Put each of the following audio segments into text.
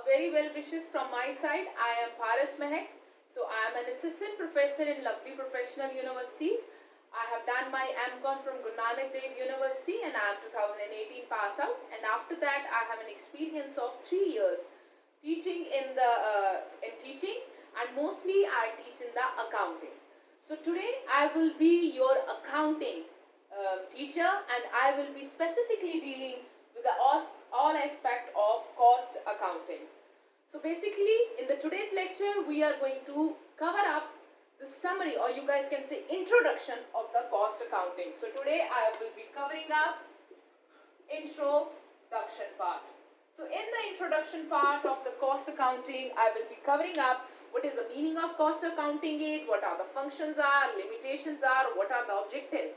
A very well wishes from my side. I am Paras Mehak. So I am an assistant professor in Lovely Professional University. I have done my MCom from Guru Nanak Dev University and I am 2018 pass out. And after that, I have an experience of 3 years teaching in teaching, and mostly I teach in the accounting. So today I will be your accounting teacher, and I will be specifically dealing with the all aspect of cost accounting. So basically in the today's lecture we are going to cover up the summary, or you guys can say introduction of the cost accounting. So today I will be covering up introduction part. So in the introduction part of the cost accounting, I will be covering up what is the meaning of cost accounting, what are the functions are, limitations are, what are the objectives,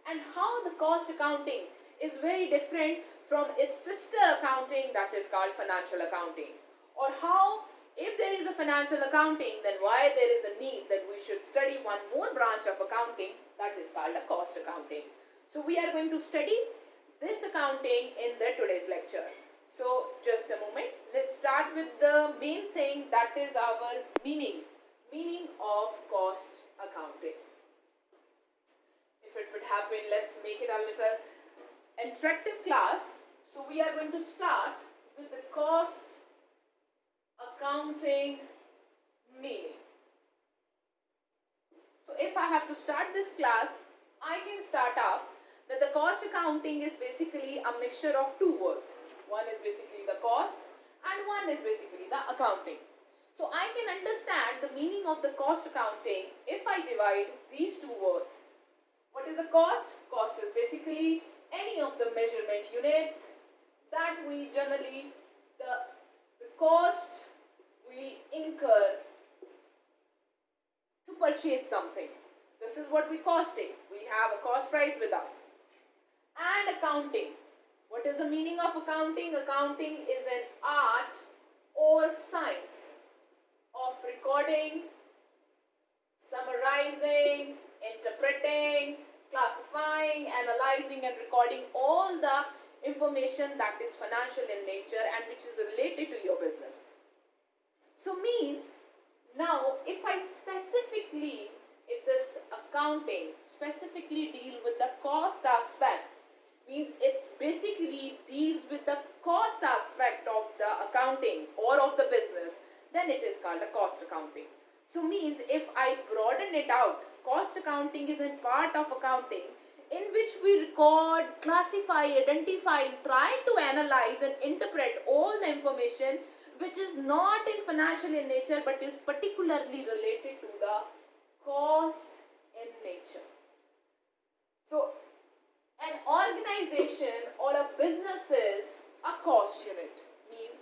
and how the cost accounting is very different from its sister accounting, that is called financial accounting. Or how, if there is a financial accounting, then why there is a need that we should study one more branch of accounting, that is called a cost accounting. So we are going to study this accounting in the today's lecture. So just a moment, let's start with the main thing, that is our meaning of cost accounting. If it would happen, let's make it a little interactive class. So we are going to start with the cost accounting meaning. So if I have to start this class, I can start up that the cost accounting is basically a mixture of two words. One is basically the cost and one is basically the accounting. So I can understand the meaning of the cost accounting if I divide these two words. What is a cost? Cost is basically any of the measurement units that we generally, the cost we incur to purchase something. This is what we costing. We have a cost price with us. And accounting. What is the meaning of accounting? Accounting is an art or science of recording, summarizing, interpreting, classifying, analyzing and recording all the information that is financial in nature and which is related to your business. So means, now if I specifically, if this accounting specifically deal with the cost aspect, means it's basically deals with the cost aspect of the accounting or of the business, then it is called a cost accounting. So means if I broaden it out, cost accounting is a part of accounting in which we record, classify, identify, and try to analyze and interpret all the information which is not in financial in nature but is particularly related to the cost in nature. So an organization or a business is a cost unit. Means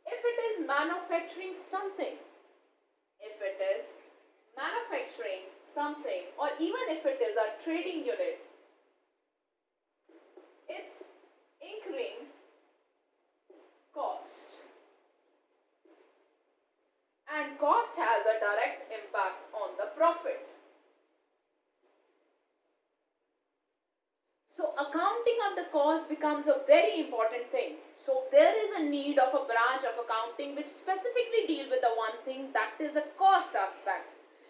if it is manufacturing something, or even if it is a trading unit, it's incurring cost. And cost has a direct impact on the profit. So accounting of the cost becomes a very important thing. So there is a need of a branch of accounting which specifically deal with the one thing, that is a cost aspect.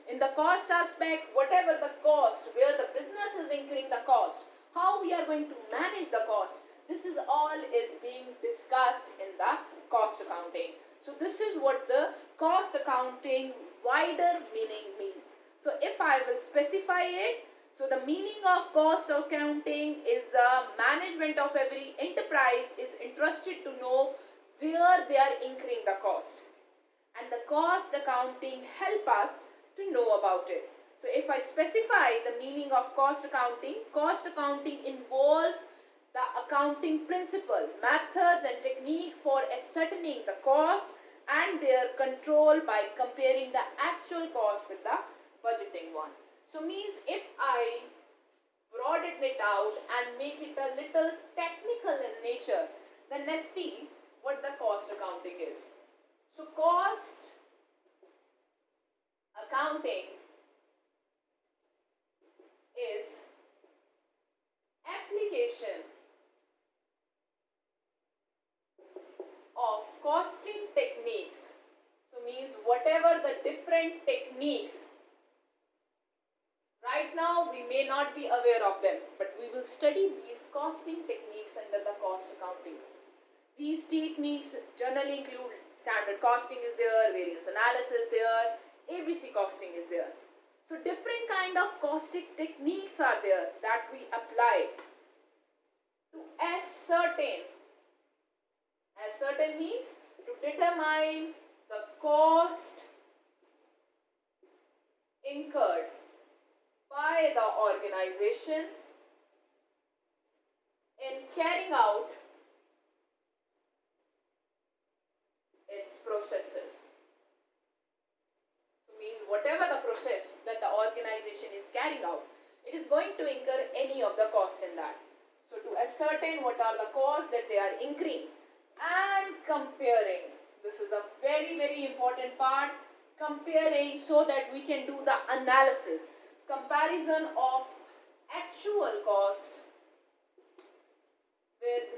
In the cost aspect, whatever the cost, where the business is incurring the cost, how we are going to manage the cost, this is all is being discussed in the cost accounting. So this is what the cost accounting wider meaning means. So if I will specify it, so the meaning of cost accounting is the management of every enterprise is interested to know where they are incurring the cost. And the cost accounting help us to know about it. So if I specify the meaning of cost accounting involves the accounting principle, methods and technique for ascertaining the cost and their control by comparing the actual cost with the budgeting one. So means if I broaden it out and make it a little technical in nature, then let's see what the cost accounting is. So cost accounting is application of costing techniques. So means whatever the different techniques. Right now we may not be aware of them, but we will study these costing techniques under the cost accounting. These techniques generally include standard costing is there, variance analysis there, ABC costing is there. So different kind of costing techniques are there that we apply to ascertain. Ascertain means to determine the cost incurred by the organization in carrying out its processes. So means whatever the process that the organization is carrying out, it is going to incur any of the cost in that. So to ascertain what are the costs that they are incurring and comparing. This is a very important part. Comparing so that we can do the analysis. Comparison of actual cost with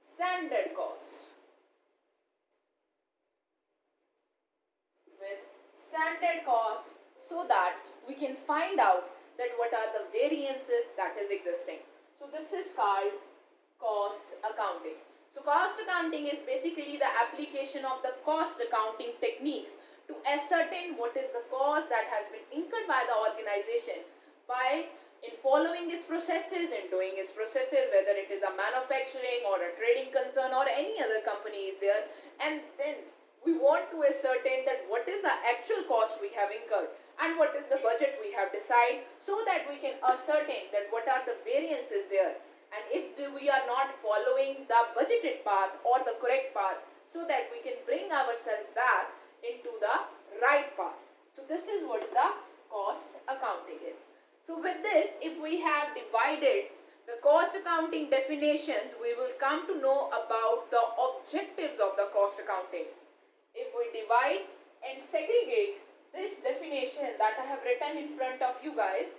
standard cost. With standard cost so that we can find out that what are the variances that is existing. So this is called cost accounting. So cost accounting is basically the application of the cost accounting techniques to ascertain what is the cost that has been incurred by the organization by in following its processes and doing its processes, whether it is a manufacturing or a trading concern or any other company is there, and then we want to ascertain that what is the actual cost we have incurred and what is the budget we have decided, so that we can ascertain that what are the variances there, and if we are not following the budgeted path or the correct path, so that we can bring ourselves back into the right path. So this is what the cost accounting is. So with this, if we have divided the cost accounting definitions, we will come to know about the objectives of the cost accounting. If we divide and segregate this definition that I have written in front of you guys,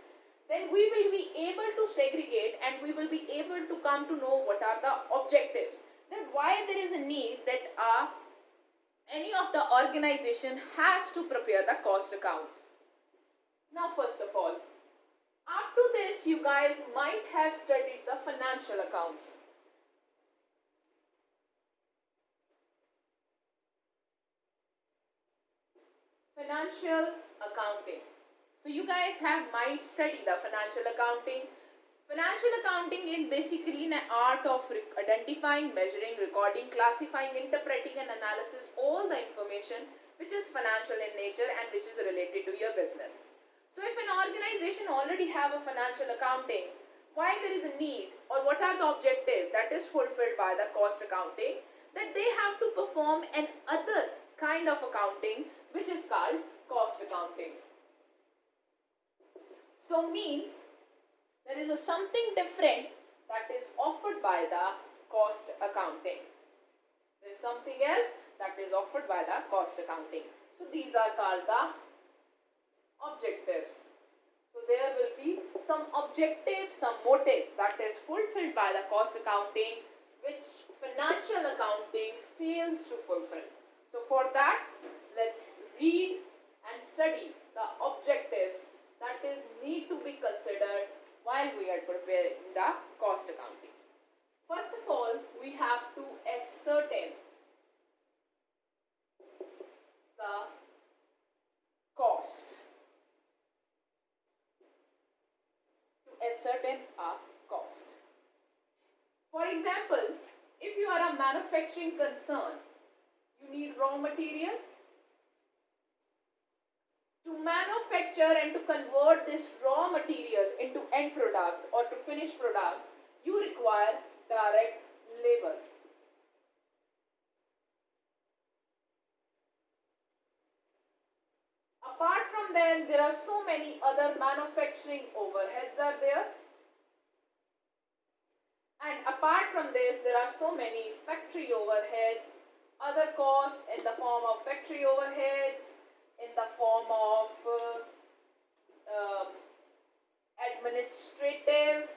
then we will be able to segregate and we will be able to come to know what are the objectives. Then why there is a need that any of the organization has to prepare the cost accounts. Now first of all, up to this you guys might have studied the financial accounts. Financial accounting. So you guys might study the financial accounting. Financial accounting is basically an art of identifying, measuring, recording, classifying, interpreting and analysis all the information which is financial in nature and which is related to your business. So if an organization already have a financial accounting, why there is a need or what are the objectives that is fulfilled by the cost accounting, that they have to perform an other kind of accounting which is called cost accounting. So means there is a something different that is offered by the cost accounting. There is something else that is offered by the cost accounting. So these are called the objectives. So there will be some objectives, some motives that is fulfilled by the cost accounting which financial accounting fails to fulfill. So for that, let's read and study the objectives that is need to be considered while we are preparing the cost accounting. First of all, we have to ascertain the cost. To ascertain a cost. For example, if you are a manufacturing concern, you need raw material. To manufacture and to convert this raw material into end product or to finished product, you require direct labor. Apart from them, there are so many other manufacturing overheads are there. And apart from this, there are so many factory overheads, other costs in the form of factory overheads, in the form of administrative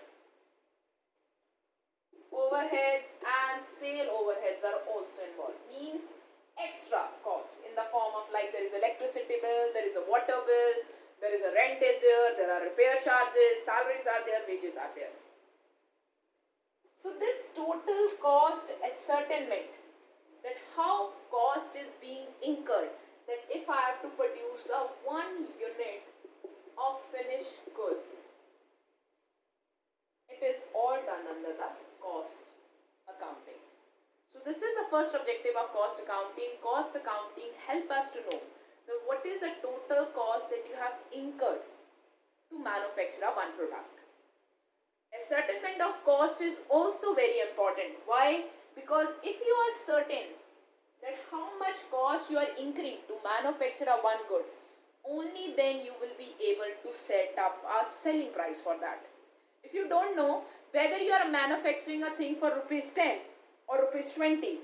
overheads and sale overheads are also involved. Means extra cost in the form of, like, there is electricity bill, there is a water bill, there is a rent is there are repair charges, salaries are there, wages are there. So this total cost ascertainment, that how cost is being incurred, that if I have to produce a 1 unit of finished goods, it is all done under the cost accounting. So this is the first objective of cost accounting. Cost accounting help us to know that what is the total cost that you have incurred to manufacture a one product. Ascertainment of cost is also very important. Why? Because if you are certain that how much cost you are incurring to manufacture a one good, only then you will be able to set up a selling price for that. If you don't know whether you are manufacturing a thing for rupees 10 or rupees 20,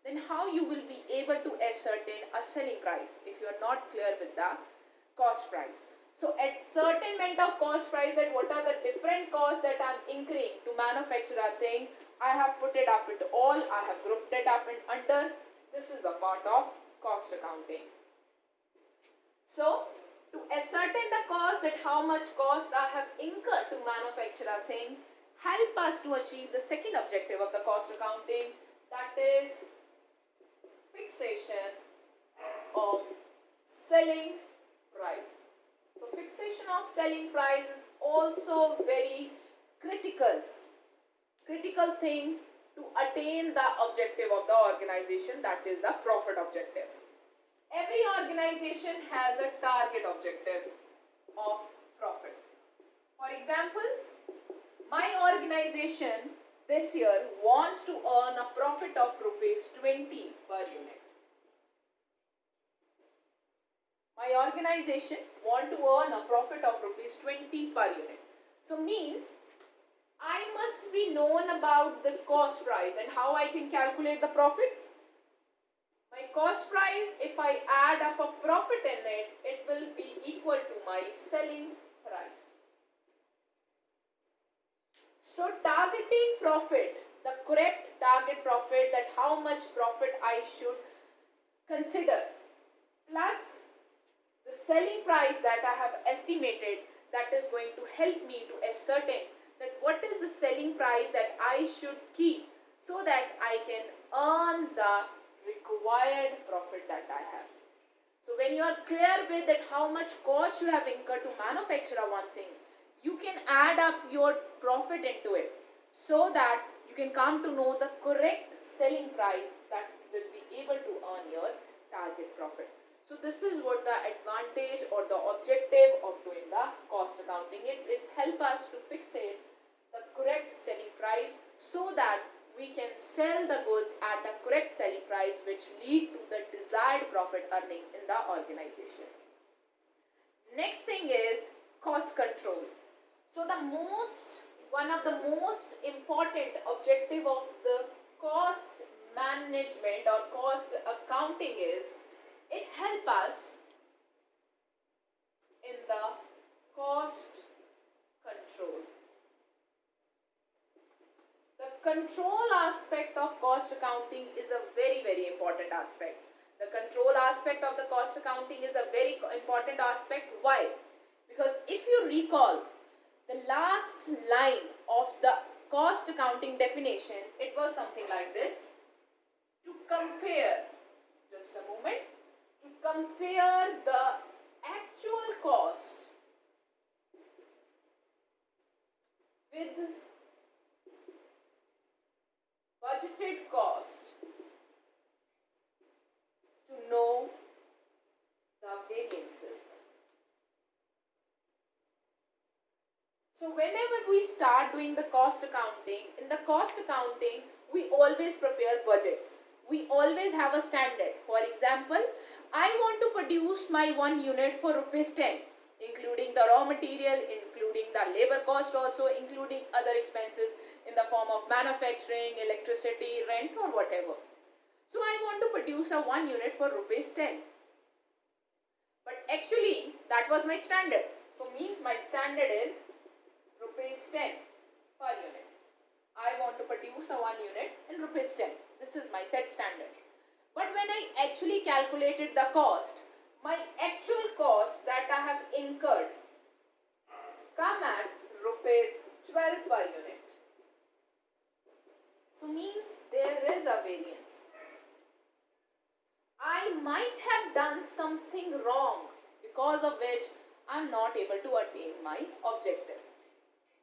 then how you will be able to ascertain a selling price if you are not clear with the cost price. So ascertainment of cost price, that what are the different costs that I am incurring to manufacture a thing, I have put it up into all, I have grouped it up in under. This is a part of cost accounting. So to ascertain the cost, that how much cost I have incurred to manufacture a thing, help us to achieve the second objective of the cost accounting, that is fixation of selling price. So fixation of selling price is also very critical thing to attain the objective of the organization, that is the profit objective. Every organization has a target objective of profit. For example, my organization this year wants to earn a profit of rupees 20 per unit. My organization want to earn a profit of rupees 20 per unit. So means I must be known about the cost price and how I can calculate the profit. My cost price, if I add up a profit in it, it will be equal to my selling price. So targeting profit, the correct target profit, that how much profit I should consider, plus the selling price that I have estimated, that is going to help me to ascertain that what is the selling price that I should keep so that I can earn the required profit that I have. So when you are clear with that how much cost you have incurred to manufacture a one thing, you can add up your profit into it so that you can come to know the correct selling price that will be able to earn your target profit. So this is what the advantage or the objective of doing the cost accounting. It's help us to fixate the correct selling price so that we can sell the goods at a correct selling price, which lead to the desired profit earning in the organization. Next thing is cost control. So one of the most important objective of the cost management or cost accounting is it helps us in the cost control. The control aspect of cost accounting is a very, very important aspect. The control aspect of the cost accounting is a very important aspect. Why? Because if you recall the last line of the cost accounting definition, it was something like this. To compare, just a moment, to compare the actual cost with budgeted cost to know the variances. So whenever we start doing the cost accounting, in the cost accounting, we always prepare budgets. We always have a standard. For example, I want to produce my 1 unit for rupees 10, including the raw material, including the labor cost also, including other expenses in the form of manufacturing, electricity, rent or whatever. So I want to produce a 1 unit for rupees 10. But actually that was my standard. So means my standard is rupees 10 per unit. I want to produce a 1 unit in rupees 10. This is my set standard. But when I actually calculated the cost, my actual cost that I have incurred come at rupees 12 per unit. So means there is a variance. I might have done something wrong because of which I am not able to attain my objective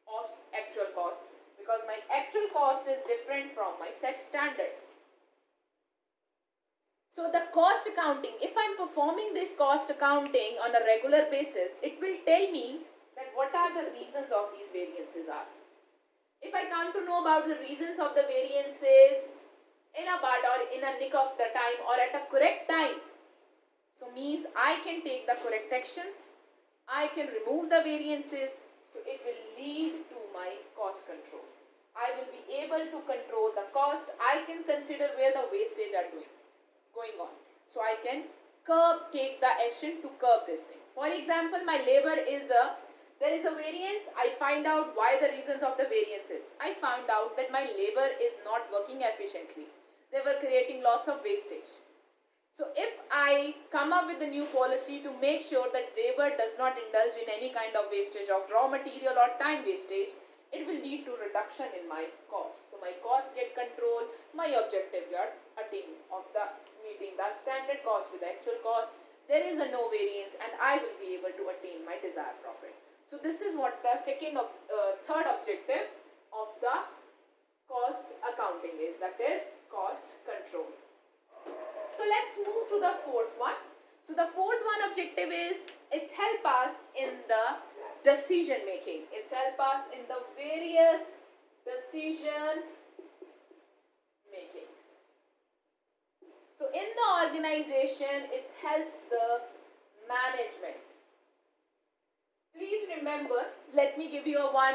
of actual cost, because my actual cost is different from my set standard. So the cost accounting, if I am performing this cost accounting on a regular basis, it will tell me that what are the reasons of these variances are. If I come to know about the reasons of the variances in a bud or in a nick of the time or at a correct time, so means I can take the correct actions, I can remove the variances, so it will lead to my cost control. I will be able to control the cost. I can consider where the wastage are going on. So I can take the action to curb this thing. For example, my labor there is a variance. I find out why the reasons of the variances. I found out that my labor is not working efficiently. They were creating lots of wastage. So if I come up with a new policy to make sure that labor does not indulge in any kind of wastage of raw material or time wastage, it will lead to reduction in my cost. So my cost get controlled, my objective get attained of the meeting the standard cost with the actual cost. There is a no variance and I will be able to attain my desired profit. So this is what the third objective of the cost accounting is, that is cost control. So let's move to the fourth one. So the fourth one objective is it's help us in the decision making. It's help us in the various decision makings. So in the organization, it helps the management. Please remember, let me give you a one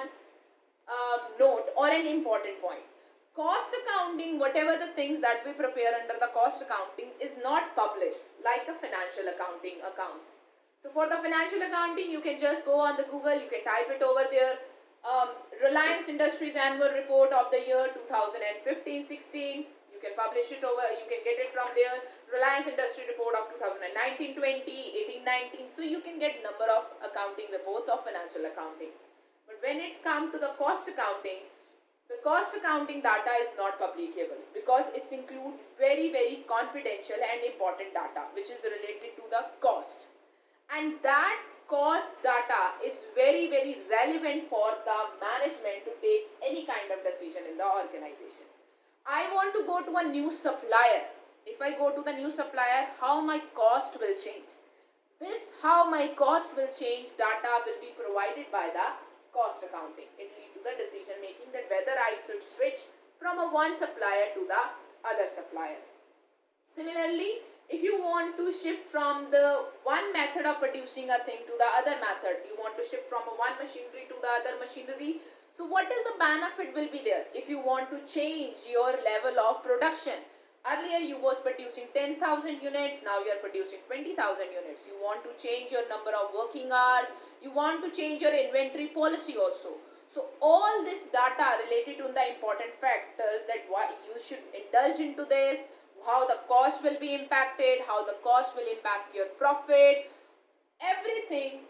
note or an important point. Cost accounting, whatever the things that we prepare under the cost accounting is not published like a financial accounting accounts. So for the financial accounting, you can just go on the Google, you can type it over there. Reliance Industries annual report of the year 2015-16, you can publish it over, you can get it from there. Reliance Industry report of 2019-20, 18-19, so you can get number of accounting reports of financial accounting. But when it's come to the cost accounting, the cost accounting data is not publicable because it's include very confidential and important data which is related to the cost, and that cost data is very relevant for the management to take any kind of decision in the organization. I want to go to a new supplier. If I go to the new supplier, how my cost will change. This how my cost will change data will be provided by the cost accounting. It leads to the decision making that whether I should switch from a one supplier to the other supplier. Similarly, if you want to shift from the one method of producing a thing to the other method, you want to shift from a one machinery to the other machinery, so what is the benefit will be there if you want to change your level of production? Earlier you was producing 10,000 units, now you are producing 20,000 units. You want to change your number of working hours, you want to change your inventory policy also. So all this data related to the important factors that why you should indulge into this, how the cost will be impacted, how the cost will impact your profit, everything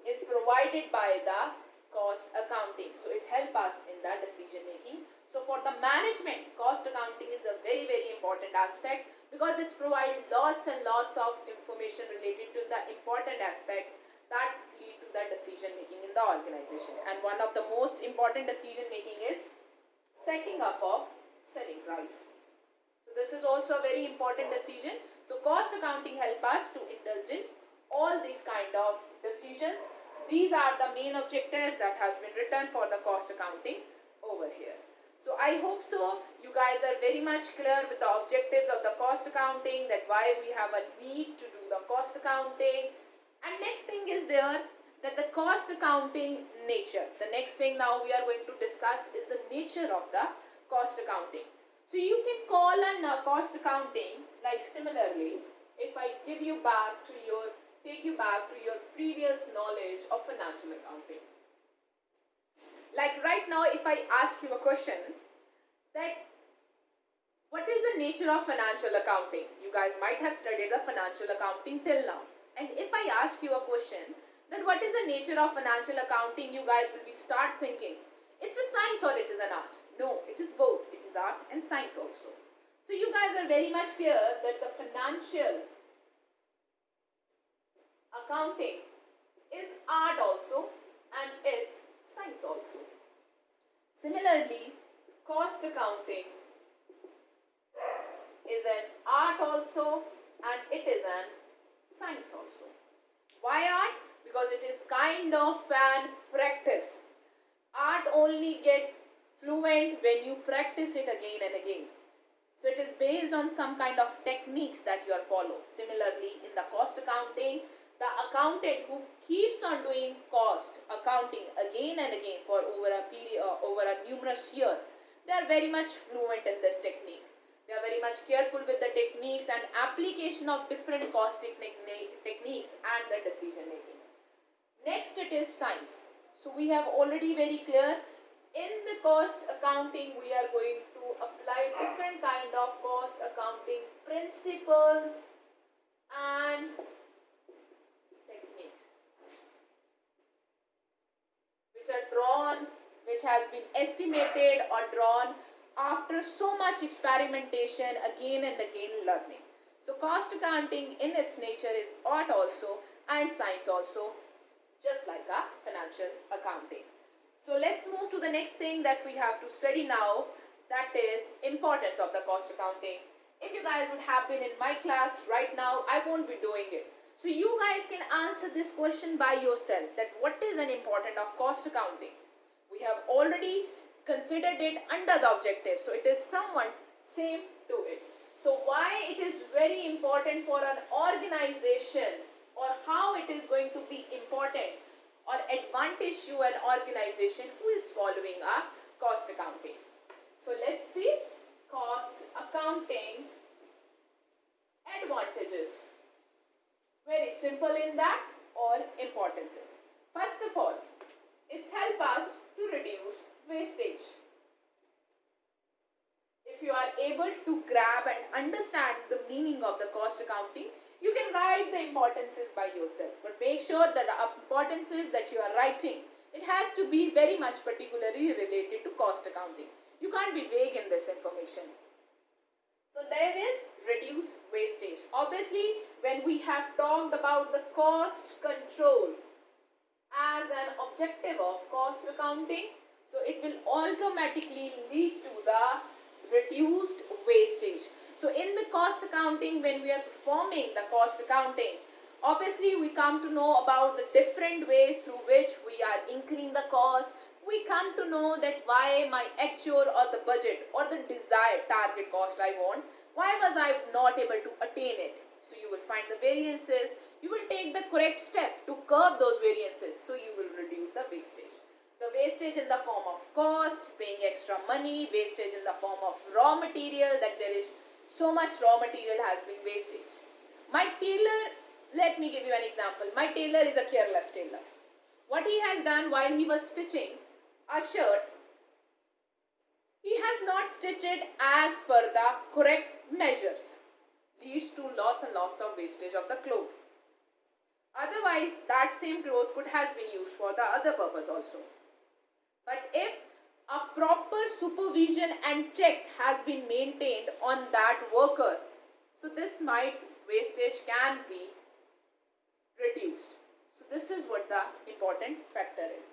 is provided by the cost accounting. So it helps us in the decision making. So for the management, cost accounting is a very important aspect because it's providing lots and lots of information related to the important aspects that lead to the decision making in the organization. And one of the most important decision making is setting up of selling price. So this is also a very important decision. So cost accounting help us to indulge in all these kind of decisions. So these are the main objectives that has been written for the cost accounting over here. So I hope so you guys are very much clear with the objectives of the cost accounting, that why we have a need to do the cost accounting. And next thing is there that the cost accounting nature. The next thing now we are going to discuss is the nature of the cost accounting. So you can call on cost accounting like similarly, if I take you back to your previous knowledge of financial accounting. Like right now, if I ask you a question that what is the nature of financial accounting? You guys might have studied the financial accounting till now. And if I ask you a question, then what is the nature of financial accounting? You guys will be start thinking, it's a science or it is an art? No, it is both. It is art and science also. So you guys are very much clear that the financial accounting is art also and it's science also. Similarly, cost accounting is an art also and it is an science also. Why art? Because it is kind of an practice. Art only get fluent when you practice it again and again. So it is based on some kind of techniques that you are follow. Similarly, in the cost accounting, the accountant who keeps on doing cost accounting again and again for over a period, over a numerous year, they are very much fluent in this technique. They are very much careful with the techniques and application of different cost techniques and the decision making. Next, it is science. So we have already very clear in the cost accounting we are going to apply different kind of cost accounting principles and techniques which are drawn, which has been estimated or drawn after so much experimentation again and again learning. So cost accounting in its nature is art also and science also, just like a financial accounting. So let's move to the next thing that we have to study now, that is importance of the cost accounting. If you guys would have been in my class right now, I won't be doing it. So you guys can answer this question by yourself, that what is an importance of cost accounting? We have already considered it under the objective, so it is somewhat same to it. So why it is very important for an organization, or how it is going to be important or advantage to an organization who is following a cost accounting. So let's see cost accounting advantages. Very simple in that, or importances. First of all, it's help us to reduce wastage. If you are able to grab and understand the meaning of the cost accounting, you can write the importances by yourself. But make sure that the importances that you are writing, it has to be very much particularly related to cost accounting. You can't be vague in this information. So there is reduce wastage. Obviously, when we have talked about the cost control as an objective of cost accounting, so it will automatically lead to the reduced wastage. So in the cost accounting, when we are performing the cost accounting, obviously we come to know about the different ways through which we are incurring the cost. We come to know that why my actual or the budget or the desired target cost I want, why was I not able to attain it? So you will find the variances, you will take the correct step to curb those variances, so you will reduce the wastage. The wastage in the form of cost, paying extra money, wastage in the form of raw material, that there is so much raw material has been wastage. My tailor, let me give you an example. My tailor is a careless tailor. What he has done while he was stitching a shirt, he has not stitched it as per the correct measures. Leads to lots and lots of wastage of the cloth. Otherwise, that same cloth could has been used for the other purpose also. But if a proper supervision and check has been maintained on that worker, so this might wastage can be reduced. So this is what the important factor is.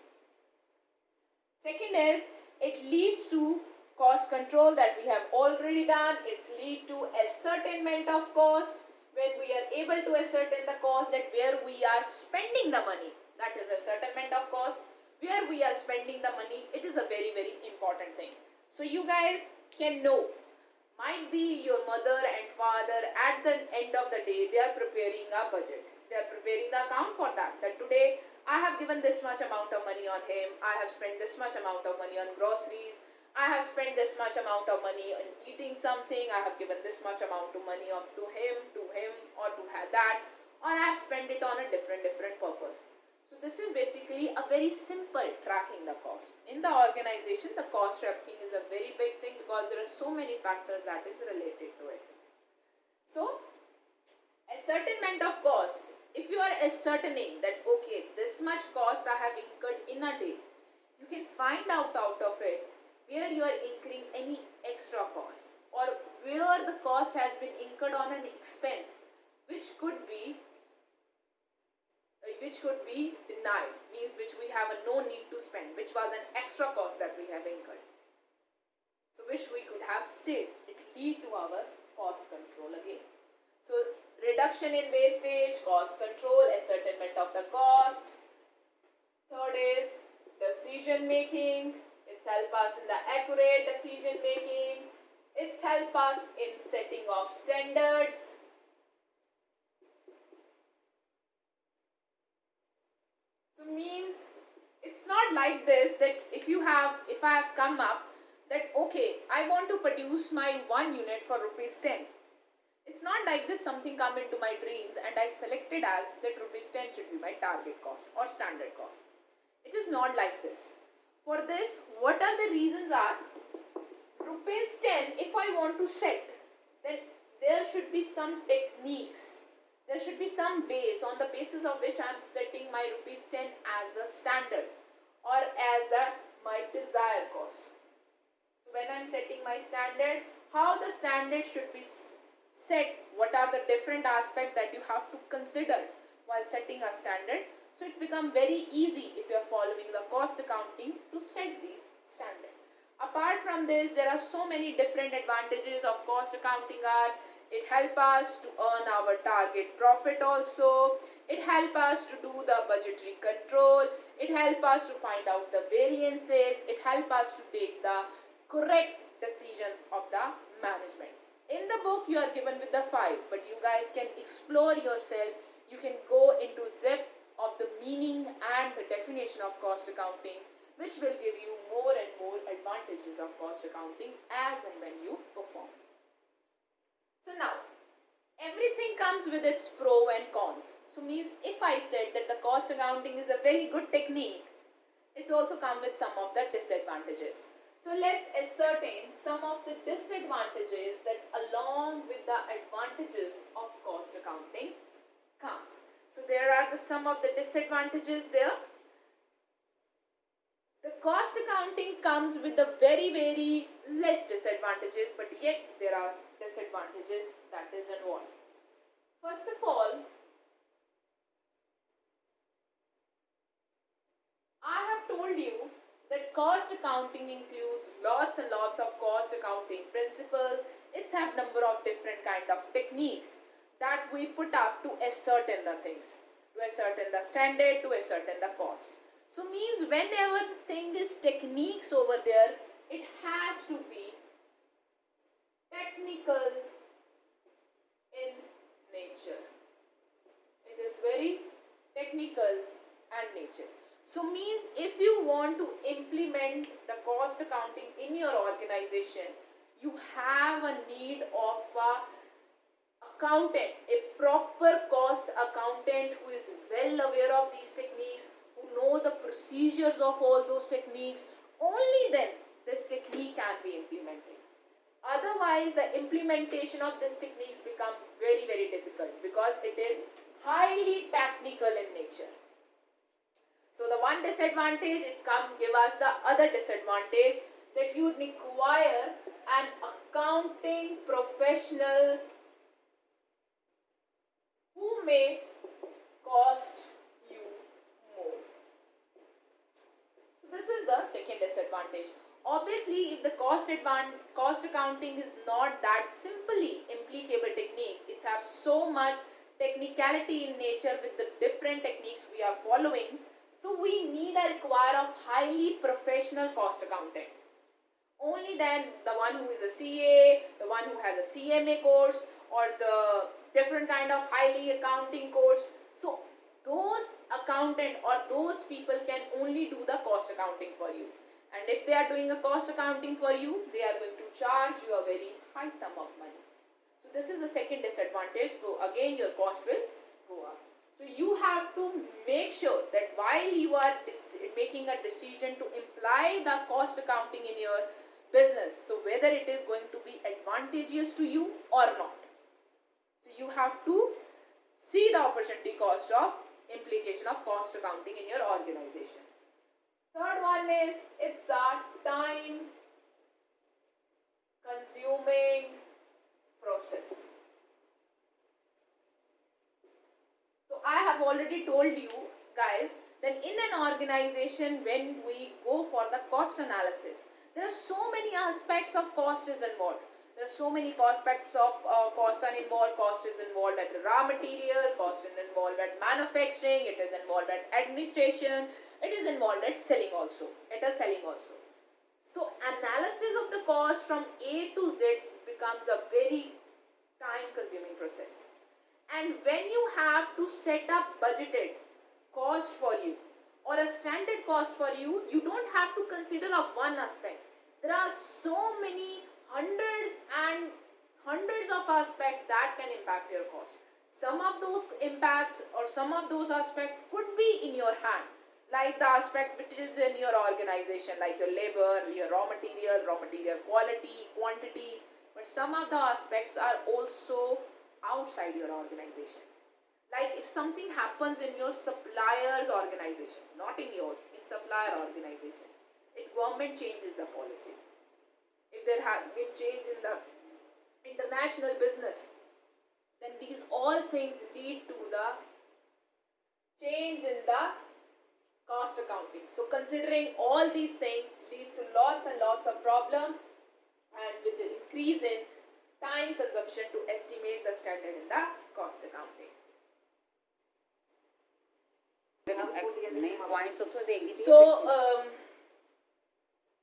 Second is, it leads to cost control that we have already done. It's lead to ascertainment of cost. When we are able to ascertain the cost, that where we are spending the money, that is ascertainment of cost. Where we are spending the money, it is a very, very important thing. So you guys can know, might be your mother and father at the end of the day, they are preparing a budget. They are preparing the account for that. That today I have given this much amount of money on him. I have spent this much amount of money on groceries. I have spent this much amount of money on eating something. I have given this much amount of money to him, or to have that. Or I have spent it on a different purpose. So this is basically a very simple tracking the cost. In the organization, the cost tracking is a very big thing because there are so many factors that is related to it. So ascertainment of cost. If you are ascertaining that okay, this much cost I have incurred in a day, you can find out of it where you are incurring any extra cost or where the cost has been incurred on an expense which could be denied, means which we have a no need to spend, which was an extra cost that we have incurred, so which we could have saved. It lead to our cost control again. So reduction in wastage, cost control, ascertainment of the cost. Third is decision making. It's help us in the accurate decision making. It's help us in setting of standards. So means it's not like this that if I have come up that okay, I want to produce my 1 unit for rupees 10. It's not like this something come into my dreams and I selected as that rupees 10 should be my target cost or standard cost. It is not like this. For this, what are the reasons are rupees 10 if I want to set, then there should be some techniques. There should be some base on the basis of which I am setting my rupees 10 as a standard or as my desired cost. So when I am setting my standard, how the standard should be set, what are the different aspects that you have to consider while setting a standard. So it's become very easy if you are following the cost accounting to set these standards. Apart from this, there are so many different advantages of cost accounting are, it helps us to earn our target profit also, it helps us to do the budgetary control, it helps us to find out the variances, it helps us to take the correct decisions of the management. In the book you are given with the 5, but you guys can explore yourself, you can go into depth of the meaning and the definition of cost accounting, which will give you more and more advantages of cost accounting as and when you perform. So now, everything comes with its pro and cons. So means if I said that the cost accounting is a very good technique, it's also come with some of the disadvantages. So let's ascertain some of the disadvantages that along with the advantages of cost accounting comes. So there are some of the disadvantages there. The cost accounting comes with the very less disadvantages, but yet there are disadvantages that is involved. First of all, I have told you that cost accounting includes lots and lots of cost accounting principles. It's have number of different kind of techniques that we put up to ascertain the things, to ascertain the standard, to ascertain the cost. So means whenever thing is techniques over there, it has to be technical in nature. It is very technical and nature. So means if you want to implement the cost accounting in your organization, you have a need of a accountant, a proper cost accountant who is well aware of these techniques, who know the procedures of all those techniques. Only then this technique can be implemented. Otherwise, the implementation of these techniques become very difficult because it is highly technical in nature. So the one disadvantage, it's come give us the other disadvantage that you require an accounting professional who may cost you more. So this is the second disadvantage. Obviously, if the cost accounting is not that simply implicable technique, it has so much technicality in nature with the different techniques we are following. So we need a require of highly professional cost accountant. Only then the one who is a CA, the one who has a CMA course or the different kind of highly accounting course. So those accountant or those people can only do the cost accounting for you. And if they are doing a cost accounting for you, they are going to charge you a very high sum of money. So this is the second disadvantage. So again your cost will go up. So you have to make sure that while you are making a decision to imply the cost accounting in your business, so whether it is going to be advantageous to you or not. So you have to see the opportunity cost of implication of cost accounting in your organization. Third one is it's a time consuming process. So I have already told you guys that in an organization when we go for the cost analysis, there are so many aspects of cost is involved. There are so many aspects of cost are involved. Cost is involved at raw material, cost is involved at manufacturing, it is involved at administration, it is involved at selling also. So analysis of the cost from A to Z becomes a very time consuming process. And when you have to set up budgeted cost for you or a standard cost for you, you don't have to consider a one aspect. There are so many hundreds of aspects that can impact your cost. Some of those impacts or some of those aspects could be in your hand, like the aspect which is in your organization, like your labor, your raw material quality, quantity. But some of the aspects are also outside your organization. Like if something happens in your supplier's organization, not in yours, in supplier organization, if government changes the policy, if there has been change in the international business, then these all things lead to the change in the cost accounting. So considering all these things leads to lots and lots of problems, and with the increase in time consumption to estimate the standard in the cost accounting. So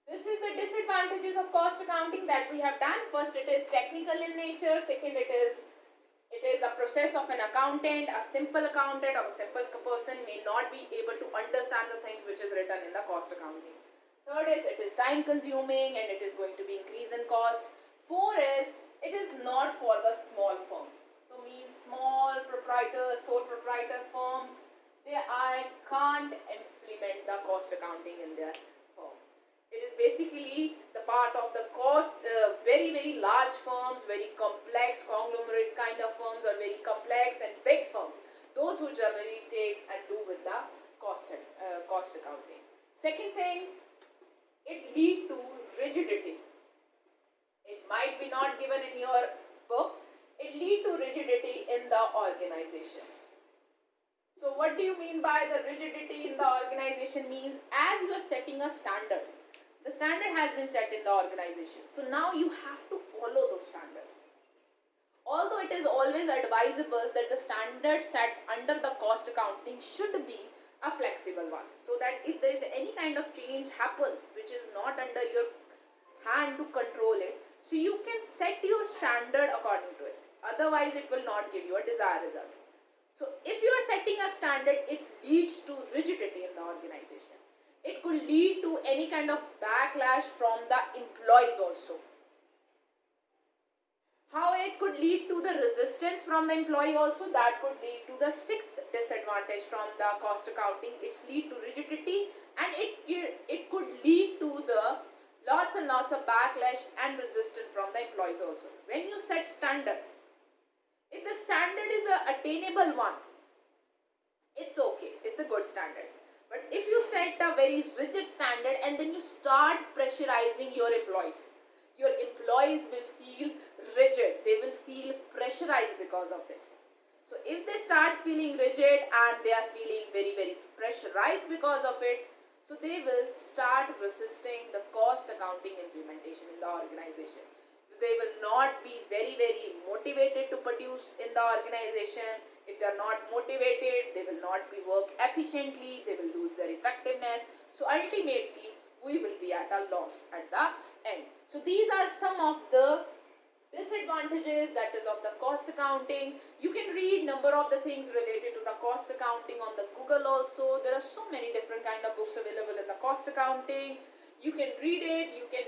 this is the disadvantages of cost accounting that we have done. First, it is technical in nature. Second, it is a process of an accountant. A simple accountant or a simple person may not be able to understand the things which is written in the cost accounting. Third is it is time consuming and it is going to be increase in cost. Four is it is not for the small firms. So means small proprietors, sole proprietor firms, I can't implement the cost accounting in their firm. It is basically the part of the cost, very large firms, very complex conglomerates kind of firms, or very complex and big firms. Those who generally take and do with the cost accounting. Second thing, it lead to rigidity. It might be not given in your book. It lead to rigidity in the organization. So what do you mean by the rigidity in the organization? Means as you are setting a standard, the standard has been set in the organization. So now you have to follow those standards. Although it is always advisable that the standard set under the cost accounting should be a flexible one, so that if there is any kind of change happens which is not under your hand to control it, so you can set your standard according to it. Otherwise it will not give you a desired result. So if you are setting a standard, it leads to rigidity in the organization. It could lead to any kind of backlash from the employees also. How it could lead to the resistance from the employee also, that could lead to the sixth disadvantage from the cost accounting. It's lead to rigidity, and it could lead to the lots and lots of backlash and resistance from the employees also. When you set standard, if the standard is a attainable one, it's okay, it's a good standard. But if you set a very rigid standard and then you start pressurizing your employees will feel rigid, they will feel pressurized because of this. So if they start feeling rigid and they are feeling very pressurized because of it, so they will start resisting the cost accounting implementation in the organization. They will not be very motivated to produce in the organization. If they are not motivated, they will not be work efficiently, they will lose their effectiveness. So ultimately we will be at a loss at the end. So these are some of the disadvantages, that is, of the cost accounting. You can read number of the things related to the cost accounting on the Google also. There are so many different kind of books available in the cost accounting. You can read it, you can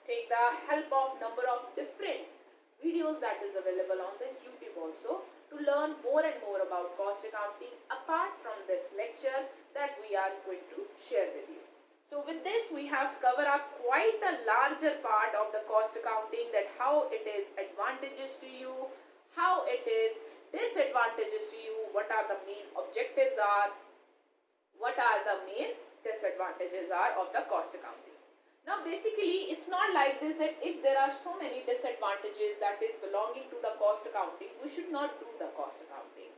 take the help of number of different videos that is available on the YouTube also to learn more and more about cost accounting apart from this lecture that we are going to share with you. So with this, we have covered up quite a larger part of the cost accounting, that how it is advantageous to you, how it is disadvantages to you, what are the main objectives are, what are the main disadvantages are of the cost accounting. Now basically it's not like this that if there are so many disadvantages that is belonging to the cost accounting, we should not do the cost accounting.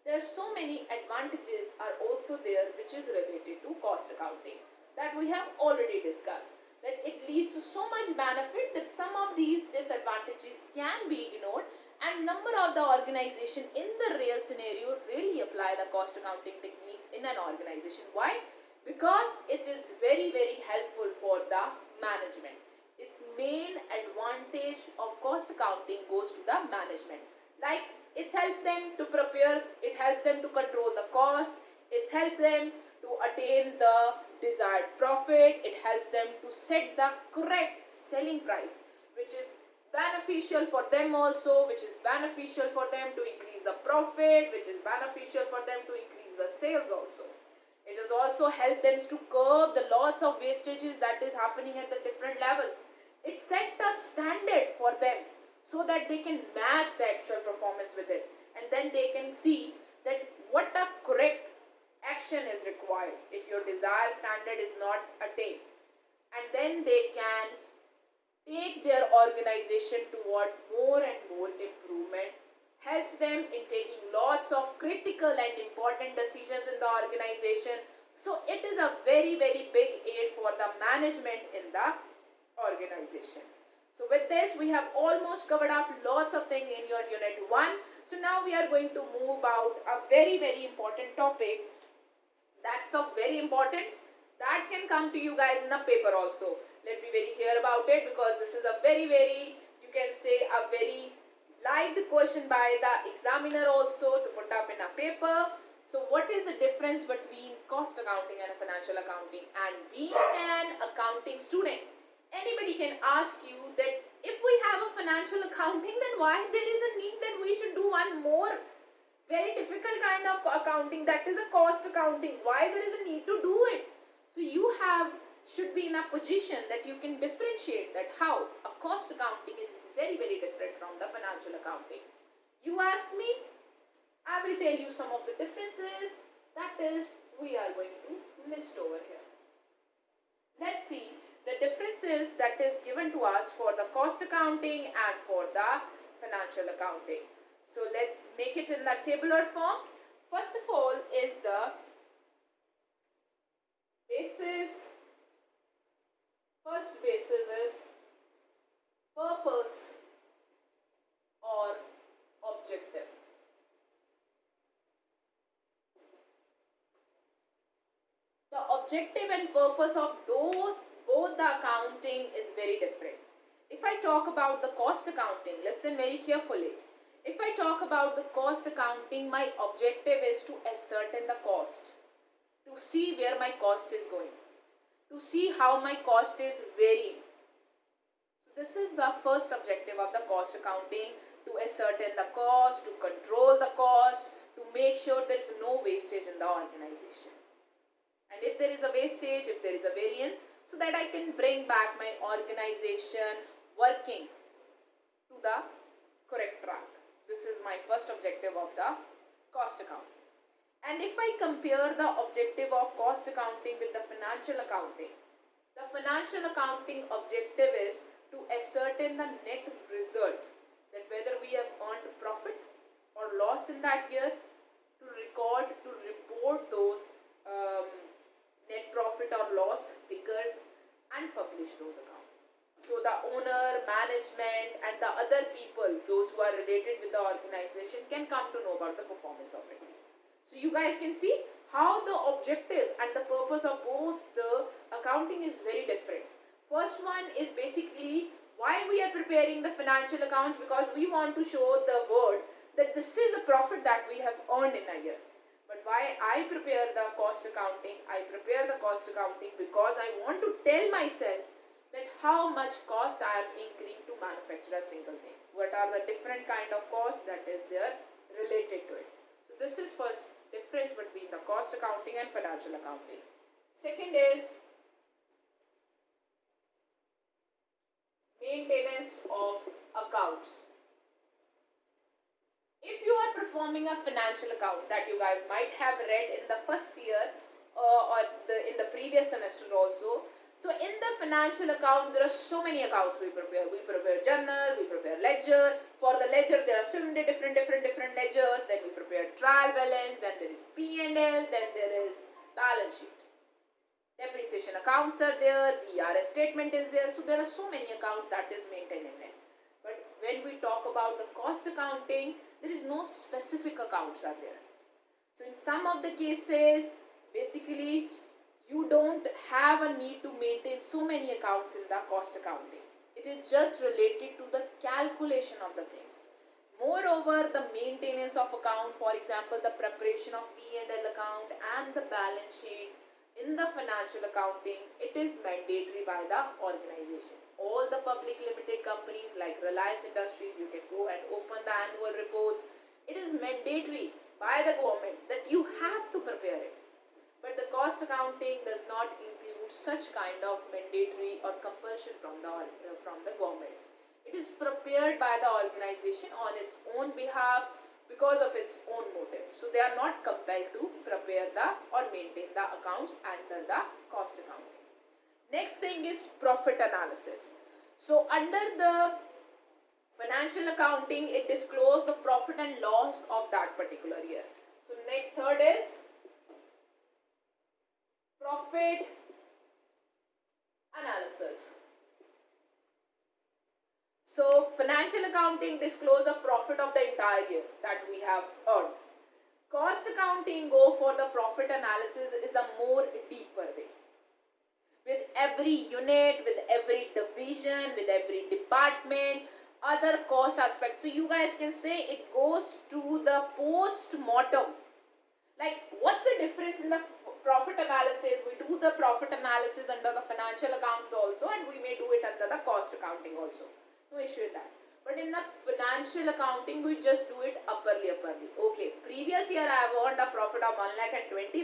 There are so many advantages are also there which is related to cost accounting that we have already discussed, that it leads to so much benefit that some of these disadvantages can be ignored, and number of the organization in the real scenario really apply the cost accounting techniques in an organization. Why? Because it is very helpful for the management. Its main advantage of cost accounting goes to the management. Like it's helped them to prepare, it helps them to control the cost, it's helped them to attain the desired profit, it helps them to set the correct selling price, which is beneficial for them also, which is beneficial for them to increase the profit, which is beneficial for them to increase the sales also. It has also helped them to curb the lots of wastages that is happening at the different level. It set a standard for them so that they can match the actual performance with it, and then they can see that what a correct action is required if your desired standard is not attained, and then they can take their organization toward more and more improvement, helps them in taking lots of critical and important decisions in the organization. So it is a very big aid for the management in the organization. So with this, we have almost covered up lots of things in your unit 1. So now we are going to move about a very important topic that's of very importance that can come to you guys in the paper also. Let me be very clear about it, because this is a very you can say a very liked question by the examiner also to put up in a paper. So what is the difference between cost accounting and financial accounting? And being an accounting student, anybody can ask you that if we have a financial accounting, then why there is a need that we should do one more very difficult kind of accounting, that is a cost accounting? Why there is a need to do it? So you should be in a position that you can differentiate that how a cost accounting is very different from the financial accounting. You asked me, I will tell you some of the differences, that is we are going to list over here. Let's see the differences that is given to us for the cost accounting and for the financial accounting. So let's make it in the tabular form. First of all is the basis. First basis is purpose or objective. The objective and purpose of both the accounting is very different. If I talk about the cost accounting, listen very carefully. If I talk about the cost accounting, my objective is to ascertain the cost, to see where my cost is going, to see how my cost is varying. So this is the first objective of the cost accounting, to ascertain the cost, to control the cost, to make sure there is no wastage in the organization. And if there is a wastage, if there is a variance, so that I can bring back my organization working to the correct track. This is my first objective of the cost accounting. And if I compare the objective of cost accounting with the financial accounting, the financial accounting objective is to ascertain the net result, that whether we have earned profit or loss in that year, to record, to report those net profit or loss figures and publish those accounts. So the owner, management and the other people, those who are related with the organization, can come to know about the performance of it. So you guys can see how the objective and the purpose of both the accounting is very different. First one is basically why we are preparing the financial accounts, because we want to show the world that this is the profit that we have earned in a year. But why I prepare the cost accounting? I prepare the cost accounting because I want to tell myself that how much cost I am incurring to manufacture a single thing. What are the different kind of costs that is there related difference between the cost accounting and financial accounting. Second is maintenance of accounts. If you are performing a financial account that you guys might have read in the first year or in the previous semester also, so in the financial account there are so many accounts we prepare. We prepare journal, we prepare ledger. For the ledger there are so many different ledgers. Then we prepare trial balance. Then there is P&L. Then there is balance sheet. Depreciation accounts are there. BRS statement is there. So there are so many accounts that is maintained in it. But when we talk about the cost accounting, there is no specific accounts are there. So in some of the cases, basically, you don't have a need to maintain so many accounts in the cost accounting. It is just related to the calculation of the things. Moreover, the maintenance of account, for example, the preparation of P&L account and the balance sheet in the financial accounting, it is mandatory by the organization. All the public limited companies like Reliance Industries, you can go and open the annual reports. It is mandatory by the government that you have to prepare it. But the cost accounting does not include such kind of mandatory or compulsion from the government. It is prepared by the organization on its own behalf because of its own motive. So they are not compelled to prepare or maintain the accounts under the cost accounting. Next thing is profit analysis. So under the financial accounting, it discloses the profit and loss of that particular year. So next third is profit analysis. So financial accounting disclose the profit of the entire year that we have earned. Cost accounting go for the profit analysis is a more deeper way. With every unit, with every division, with every department, other cost aspects. So you guys can say it goes to the post-mortem. Like what's the difference in the profit analysis? We do the profit analysis under the financial accounts also, and we may do it under the cost accounting also. No issue with that. But in the financial accounting, we just do it upperly. Okay, previous year I have earned a profit of 1,20,000.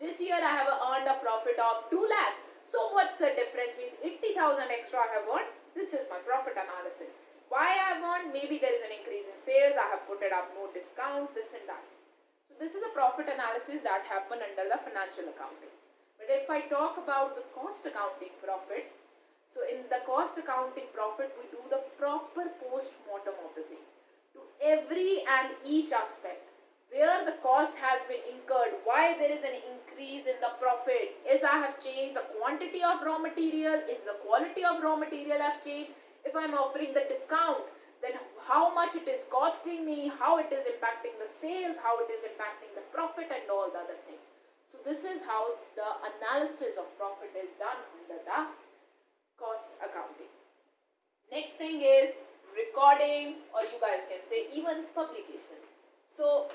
This year I have earned a profit of 2 lakh. So what's the difference? Means 80,000 extra I have earned. This is my profit analysis. Why I have earned? Maybe there is an increase in sales. I have put it up more discount, this and that. So this is a profit analysis that happen under the financial accounting. But if I talk about the cost accounting profit, so in the cost accounting profit, we do the proper post-mortem of the thing. To every and each aspect, where the cost has been incurred, why there is an increase in the profit, is I have changed the quantity of raw material, is the quality of raw material have changed, if I am offering the discount, then how much it is costing me, how it is impacting the sales, how it is impacting the profit and all the other things. So this is how the analysis of profit is done under the cost accounting. Next thing is recording, or you guys can say even publications. So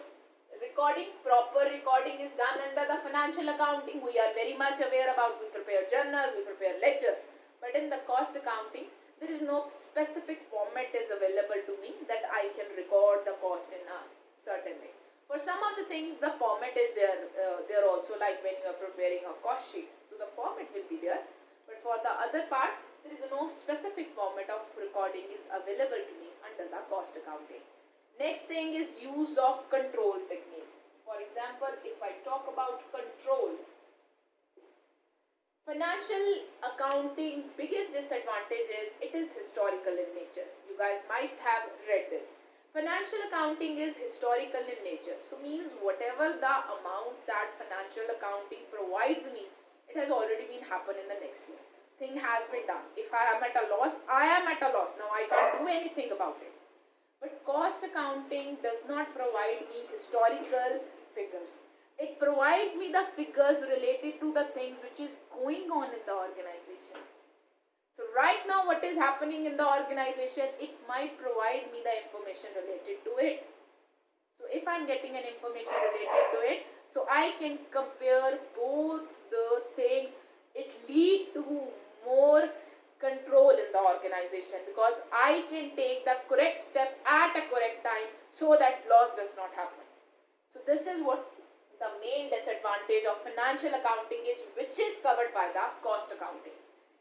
proper recording is done under the financial accounting. We are very much aware about, we prepare journal, we prepare ledger. But in the cost accounting, there is no specific format is available to me that I can record the cost in a certain way. For some of the things, the format is there also, like when you are preparing a cost sheet. So the format will be there. But for the other part, there is no specific format of recording is available to me under the cost accounting. Next thing is use of control technique. For example, if I talk about control, financial accounting biggest disadvantage is it is historical in nature. You guys might have read this. Financial accounting is historical in nature. So means whatever the amount that financial accounting provides me, it has already been happened in the next year. Thing has been done. If I am at a loss, I am at a loss. Now I can't do anything about it. But cost accounting does not provide me historical figures. It provides me the figures related to the things which is going on in the organization. So right now what is happening in the organization, it might provide me the information related to it. So if I am getting an information related to it, so I can compare both the things. It lead to more control in the organization because I can take the correct step at a correct time so that loss does not happen. So this is what the main disadvantage of financial accounting is which is covered by the cost accounting.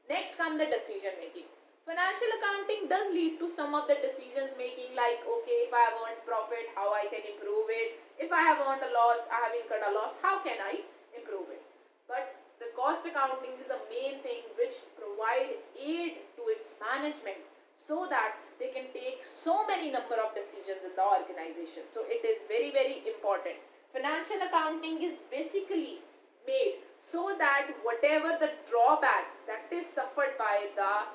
Next come the decision making. Financial accounting does lead to some of the decisions making, like, okay, if I have earned profit, how I can improve it. If I have earned a loss, I have incurred a loss, how can I improve it. But the cost accounting is the main thing which provide aid to its management so that they can take so many number of decisions in the organization. So it is very, very important. Financial accounting is basically made so that whatever the drawbacks that is suffered by the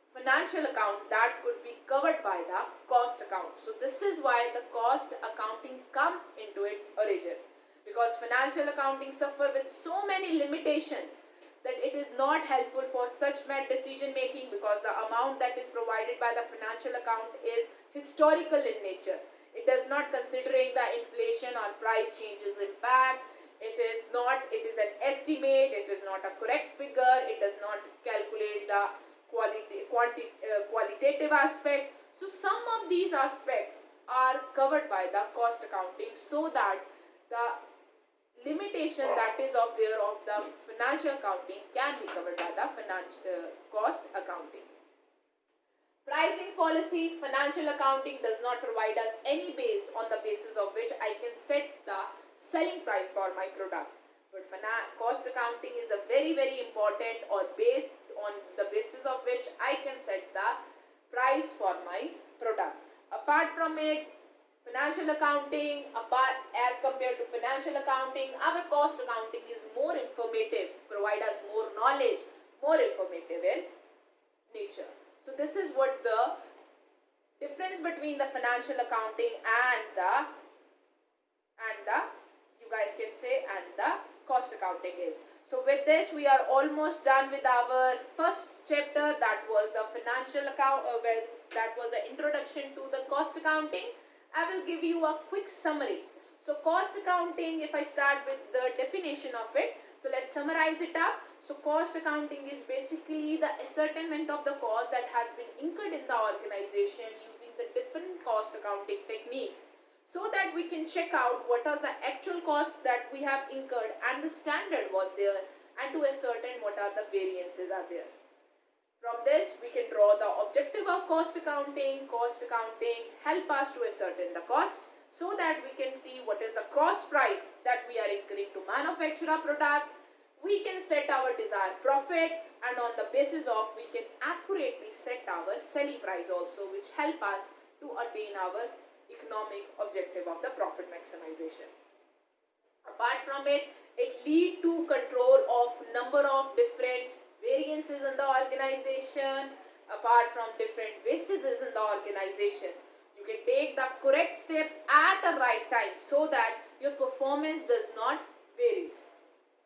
financial account, that could be covered by the cost account. So this is why the cost accounting comes into its origin, because financial accounting suffer with so many limitations that it is not helpful for such bad decision making, because the amount that is provided by the financial account is historical in nature. It does not considering the inflation or price changes impact. It is an estimate. It is not a correct figure. It does not calculate the qualitative aspect. So some of these aspects are covered by the cost accounting, so that the limitation that is of the financial accounting can be covered by the cost accounting. Pricing policy. Financial accounting does not provide us any base on the basis of which I can set the selling price for my product. But cost accounting is a very, very important, or based on the basis of which I can set the price for my product. Apart from it, financial accounting, as compared to financial accounting, our cost accounting is more informative, provide us more knowledge, more informative in nature. So this is what the difference between the financial accounting and the you guys can say and the cost accounting is. So with this we are almost done with our first chapter, that was the financial account, that was the introduction to the cost accounting. I will give you a quick summary. So cost accounting, if I start with the definition of it, so let's summarize it up. So cost accounting is basically the ascertainment of the cost that has been incurred in the organization using the different cost accounting techniques, so that we can check out what was the actual cost that we have incurred and the standard was there, and to ascertain what are the variances are there. From this we can draw the objective of cost accounting. Cost accounting help us to ascertain the cost, so that we can see what is the cost price that we are incurring to manufacture a product. We can set our desired profit, and on the basis of we can accurately set our selling price also, which help us to attain our economic objective of the profit maximization. Apart from it, it lead to control of number of different variances in the organization. Apart from different wastages in the organization, you can take the correct step at the right time, so that your performance does not varies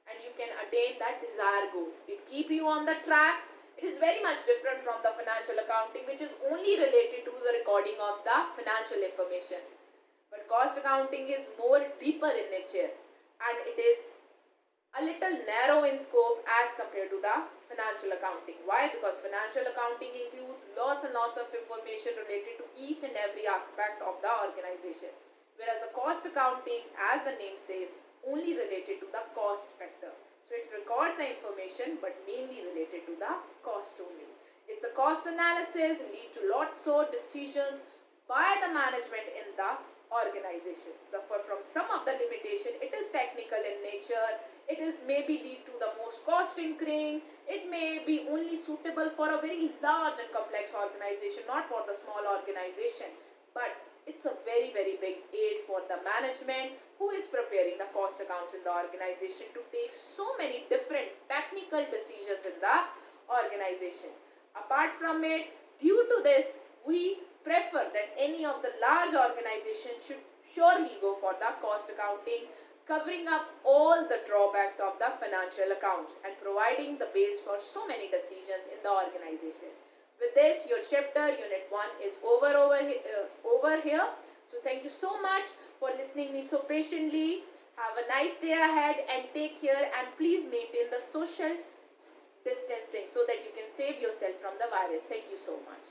and you can attain that desired goal. It keep you on the track. It is very much different from the financial accounting, which is only related to the recording of the financial information. But cost accounting is more deeper in nature, and it is a little narrow in scope as compared to the financial accounting. Why? Because financial accounting includes lots and lots of information related to each and every aspect of the organization, whereas the cost accounting, as the name says, only related to the cost factor. So it records the information but mainly related to the cost only. It's a cost analysis, lead to lots of decisions by the management in the organization. Suffer from some of the limitation. It is technical in nature. It is maybe lead to the most cost incurring. It may be only suitable for a very large and complex organization, not for the small organization. But it's a very, very big aid for the management who is preparing the cost accounts in the organization to take so many different technical decisions in the organization. Apart from it, due to this, we prefer that any of the large organizations should surely go for the cost accounting, covering up all the drawbacks of the financial accounts and providing the base for so many decisions in the organization. With this, your chapter unit 1 is over here. So thank you so much for listening me so patiently. Have a nice day ahead and take care, and please maintain the social distancing so that you can save yourself from the virus. Thank you so much.